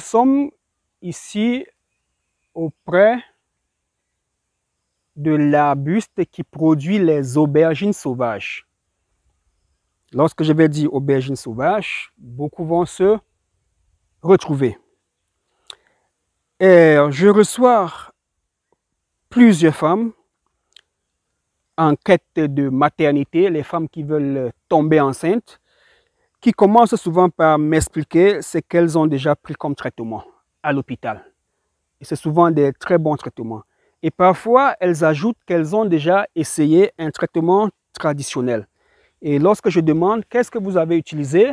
sommes ici auprès de l'arbuste qui produit les aubergines sauvages. Lorsque je vais dire aubergines sauvages, beaucoup vont se retrouver. Et je reçois plusieurs femmes en quête de maternité, les femmes qui veulent tomber enceintes, qui commencent souvent par m'expliquer ce qu'elles ont déjà pris comme traitement à l'hôpital. Et c'est souvent des très bons traitements. Et parfois, elles ajoutent qu'elles ont déjà essayé un traitement traditionnel. Et lorsque je demande « Qu'est-ce que vous avez utilisé ?»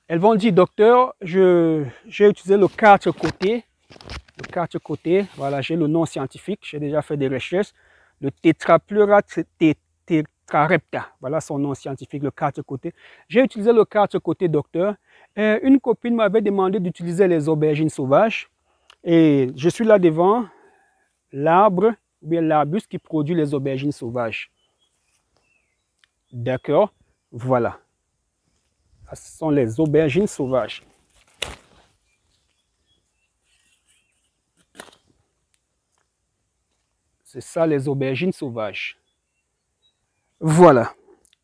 Elles vont dire « Docteur, j'ai utilisé le 4 côtés. » Le 4 côtés, voilà, j'ai le nom scientifique, j'ai déjà fait des recherches. Le Tetrapleura tetrarepta, voilà son nom scientifique, le 4 côtés. J'ai utilisé le 4 côtés, docteur. Une copine m'avait demandé d'utiliser les aubergines sauvages. Et je suis là devant l'arbre, ou bien l'arbuste qui produit les aubergines sauvages. D'accord, voilà. Ce sont les aubergines sauvages. C'est ça les aubergines sauvages. Voilà.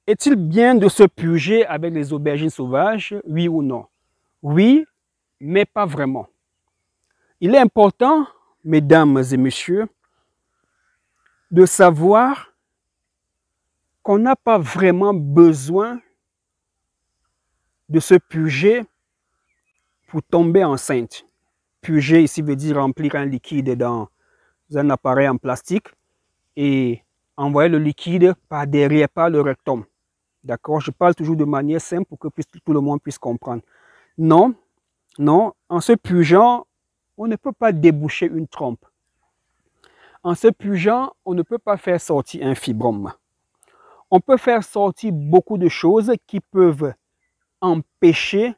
Est-il bien de se purger avec les aubergines sauvages, oui ou non? Oui, mais pas vraiment. Il est important, mesdames et messieurs, de savoir qu'on n'a pas vraiment besoin de se purger pour tomber enceinte. Purger ici veut dire remplir un liquide dans un appareil en plastique et envoyer le liquide par derrière, par le rectum. D'accord? Je parle toujours de manière simple pour que tout le monde puisse comprendre. Non, non, en se purgeant, on ne peut pas déboucher une trompe. En se purgeant, on ne peut pas faire sortir un fibrome. On peut faire sortir beaucoup de choses qui peuvent empêcher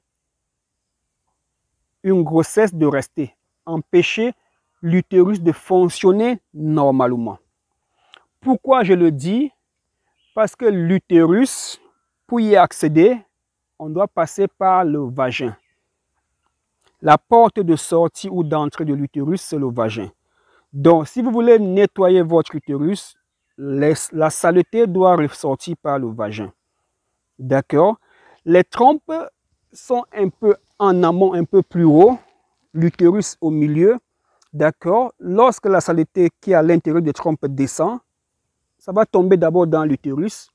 une grossesse de rester, empêcher l'utérus de fonctionner normalement. Pourquoi je le dis? Parce que l'utérus, pour y accéder, on doit passer par le vagin. La porte de sortie ou d'entrée de l'utérus, c'est le vagin. Donc, si vous voulez nettoyer votre utérus, la saleté doit ressortir par le vagin. D'accord? Les trompes sont un peu en amont, un peu plus haut, l'utérus au milieu. D'accord? Lorsque la saleté qui est à l'intérieur des trompes descend, ça va tomber d'abord dans l'utérus,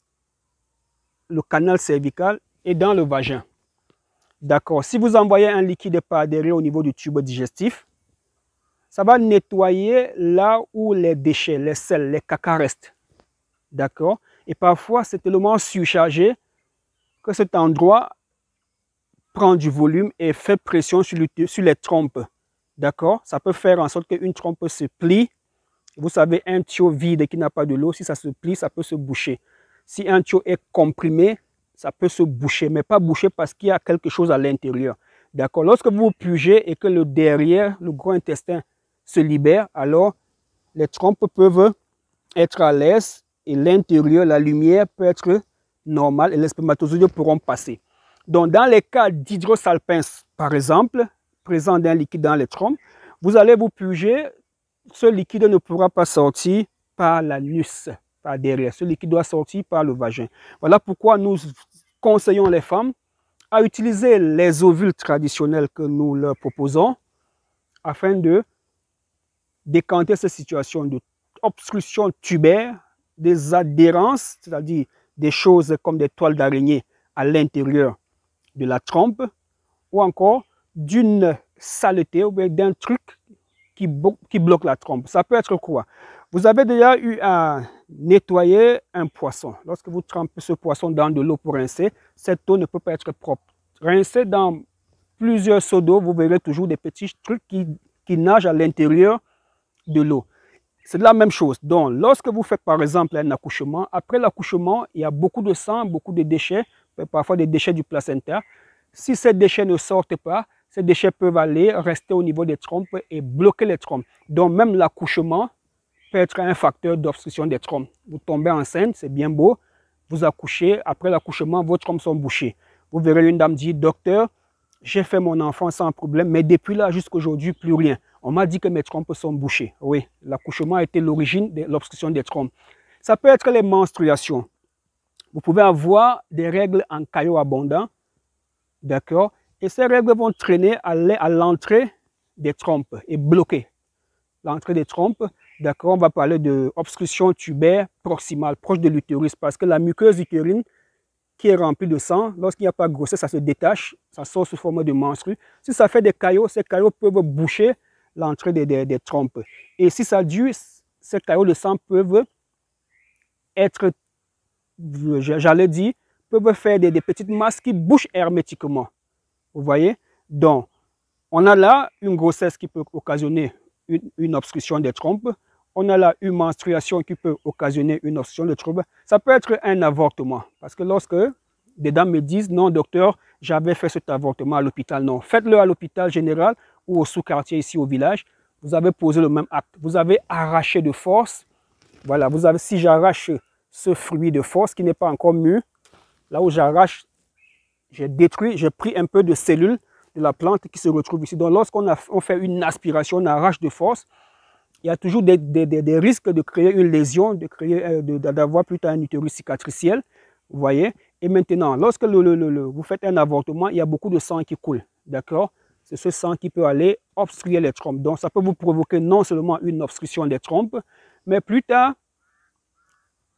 le canal cervical et dans le vagin. D'accord? Si vous envoyez un liquide par derrière au niveau du tube digestif, ça va nettoyer là où les déchets, les sels, les caca restent. D'accord? Et parfois, c'est tellement surchargé que cet endroit prend du volume et fait pression sur les trompes. D'accord? Ça peut faire en sorte qu'une trompe se plie. Vous savez, un tuyau vide qui n'a pas de l'eau, si ça se plie, ça peut se boucher. Si un tuyau est comprimé, ça peut se boucher, mais pas boucher parce qu'il y a quelque chose à l'intérieur. D'accord? Lorsque vous purgez et que le derrière, le gros intestin se libère, alors les trompes peuvent être à l'aise et l'intérieur, la lumière peut être normale et les spermatozoïdes pourront passer. Donc, dans les cas d'hydrosalpince, par exemple, présent d'un liquide dans les trompes, vous allez vous purger, ce liquide ne pourra pas sortir par l'anus, par derrière. Ce liquide doit sortir par le vagin. Voilà pourquoi nous conseillons les femmes à utiliser les ovules traditionnels que nous leur proposons afin de décanter cette situation d'obstruction tubaire, des adhérences, c'est-à-dire des choses comme des toiles d'araignée à l'intérieur de la trompe, ou encore d'une saleté ou bien d'un truc qui bloque la trompe. Ça peut être quoi? Vous avez déjà eu à nettoyer un poisson. Lorsque vous trempez ce poisson dans de l'eau pour rincer, cette eau ne peut pas être propre. Rincez dans plusieurs seaux d'eau, vous verrez toujours des petits trucs qui nagent à l'intérieur de l'eau. C'est la même chose. Donc, lorsque vous faites par exemple un accouchement, après l'accouchement, il y a beaucoup de sang, beaucoup de déchets, parfois des déchets du placenta. Si ces déchets ne sortent pas, ces déchets peuvent aller rester au niveau des trompes et bloquer les trompes. Donc, même l'accouchement peut être un facteur d'obstruction des trompes. Vous tombez enceinte, c'est bien beau. Vous accouchez, après l'accouchement, vos trompes sont bouchées. Vous verrez une dame dire, docteur, j'ai fait mon enfant sans problème, mais depuis là jusqu'à aujourd'hui, plus rien. On m'a dit que mes trompes sont bouchées. Oui, l'accouchement a été l'origine de l'obstruction des trompes. Ça peut être les menstruations. Vous pouvez avoir des règles en caillots abondants, d'accord? Et ces règles vont traîner à l'entrée des trompes et bloquer l'entrée des trompes. D'accord, on va parler d'obstruction tubaire proximale, proche de l'utérus, parce que la muqueuse utérine qui est remplie de sang, lorsqu'il n'y a pas de grossesse, ça se détache, ça sort sous forme de menstru. Si ça fait des caillots, ces caillots peuvent boucher l'entrée des trompes. Et si ça dure, ces caillots de sang peuvent être, j'allais dire, peuvent faire des petites masses qui bouchent hermétiquement. Vous voyez? Donc, on a là une grossesse qui peut occasionner une obstruction des trompes. On a là une menstruation qui peut occasionner une obstruction des trompes. Ça peut être un avortement. Parce que lorsque des dames me disent, non docteur, j'avais fait cet avortement à l'hôpital. Non, faites-le à l'hôpital général ou au sous-quartier ici au village. Vous avez posé le même acte. Vous avez arraché de force. Voilà, si j'arrache ce fruit de force qui n'est pas encore mûr, là où j'arrache, j'ai détruit, j'ai pris un peu de cellules de la plante qui se retrouve ici. Donc, lorsqu'on fait une aspiration, on arrache de force, il y a toujours des risques de créer une lésion, d'avoir plutôt un utérus cicatriciel. Vous voyez? Et maintenant, lorsque vous faites un avortement, il y a beaucoup de sang qui coule. D'accord? C'est ce sang qui peut aller obstruer les trompes. Donc, ça peut vous provoquer non seulement une obstruction des trompes, mais plus tard,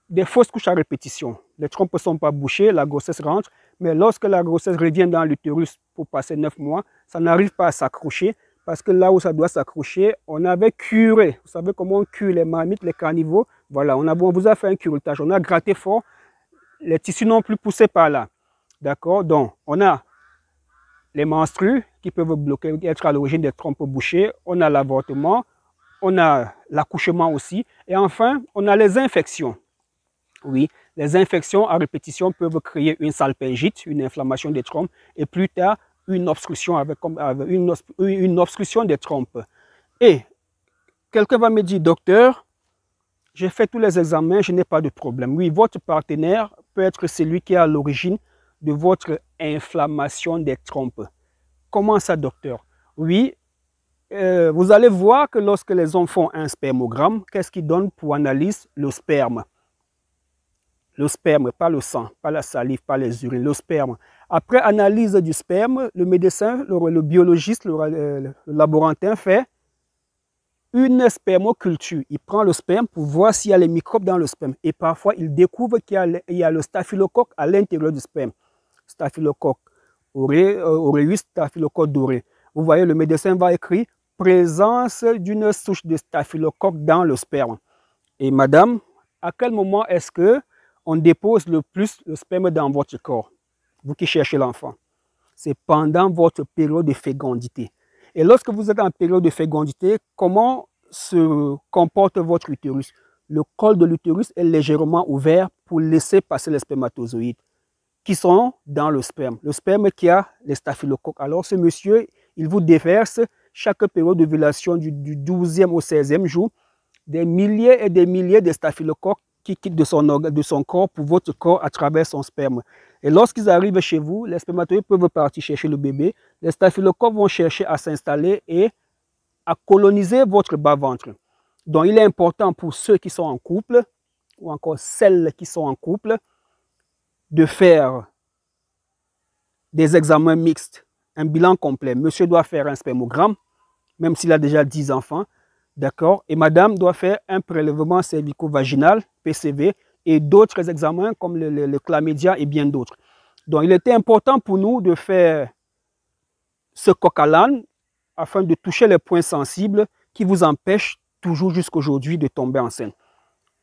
des fausses couches à répétition. Les trompes ne sont pas bouchées, la grossesse rentre, mais lorsque la grossesse revient dans l'utérus pour passer 9 mois, ça n'arrive pas à s'accrocher parce que là où ça doit s'accrocher, on avait curé. Vous savez comment on cure les marmites, les carnivores? Voilà, on vous a fait un curetage, on a gratté fort, les tissus n'ont plus poussé par là. D'accord? Donc, on a les menstrues qui peuvent bloquer, être à l'origine des trompes bouchées, on a l'avortement, on a l'accouchement aussi, et enfin, on a les infections. Oui, les infections à répétition peuvent créer une salpingite, une inflammation des trompes, et plus tard, une obstruction, une obstruction des trompes. Et quelqu'un va me dire, docteur, j'ai fait tous les examens, je n'ai pas de problème. Oui, votre partenaire peut être celui qui est à l'origine de votre inflammation des trompes. Comment ça, docteur? Oui, vous allez voir que lorsque les hommes font un spermogramme, qu'est-ce qu'ils donnent pour analyse? Le sperme. Le sperme, pas le sang, pas la salive, pas les urines, le sperme. Après analyse du sperme, le médecin, le biologiste, le laborantin fait une spermoculture. Il prend le sperme pour voir s'il y a les microbes dans le sperme. Et parfois, il découvre qu'il y a le staphylocoque à l'intérieur du sperme. Staphylocoque aureus, staphylocoque doré. Vous voyez, le médecin va écrire présence d'une souche de staphylocoque dans le sperme. Et madame, à quel moment est-ce que on dépose le plus le sperme dans votre corps, vous qui cherchez l'enfant? C'est pendant votre période de fécondité. Et lorsque vous êtes en période de fécondité, comment se comporte votre utérus? Le col de l'utérus est légèrement ouvert pour laisser passer les spermatozoïdes qui sont dans le sperme. Le sperme qui a les staphylocoques. Alors ce monsieur, il vous déverse chaque période d'ovulation du 12e au 16e jour des milliers et des milliers de staphylocoques qui quittent de son corps pour votre corps à travers son sperme. Et lorsqu'ils arrivent chez vous, les spermatozoïdes peuvent partir chercher le bébé. Les staphylocoques vont chercher à s'installer et à coloniser votre bas-ventre. Donc, il est important pour ceux qui sont en couple, ou encore celles qui sont en couple, de faire des examens mixtes, un bilan complet. Monsieur doit faire un spermogramme, même s'il a déjà 10 enfants. D'accord? Et madame doit faire un prélèvement cervico-vaginal, PCV, et d'autres examens comme le chlamydia et bien d'autres. Donc, il était important pour nous de faire ce coq à l'âne afin de toucher les points sensibles qui vous empêchent toujours jusqu'aujourd'hui de tomber enceinte.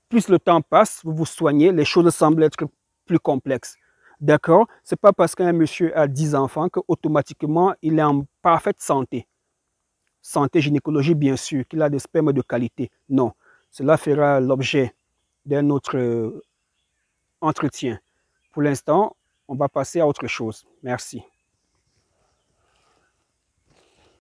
Plus le temps passe, vous vous soignez, les choses semblent être plus complexes. D'accord? Ce n'est pas parce qu'un monsieur a 10 enfants qu'automatiquement il est en parfaite santé. Santé gynécologie, bien sûr, qu'il a des spermes de qualité. Non, cela fera l'objet d'un autre entretien. Pour l'instant, on va passer à autre chose. Merci.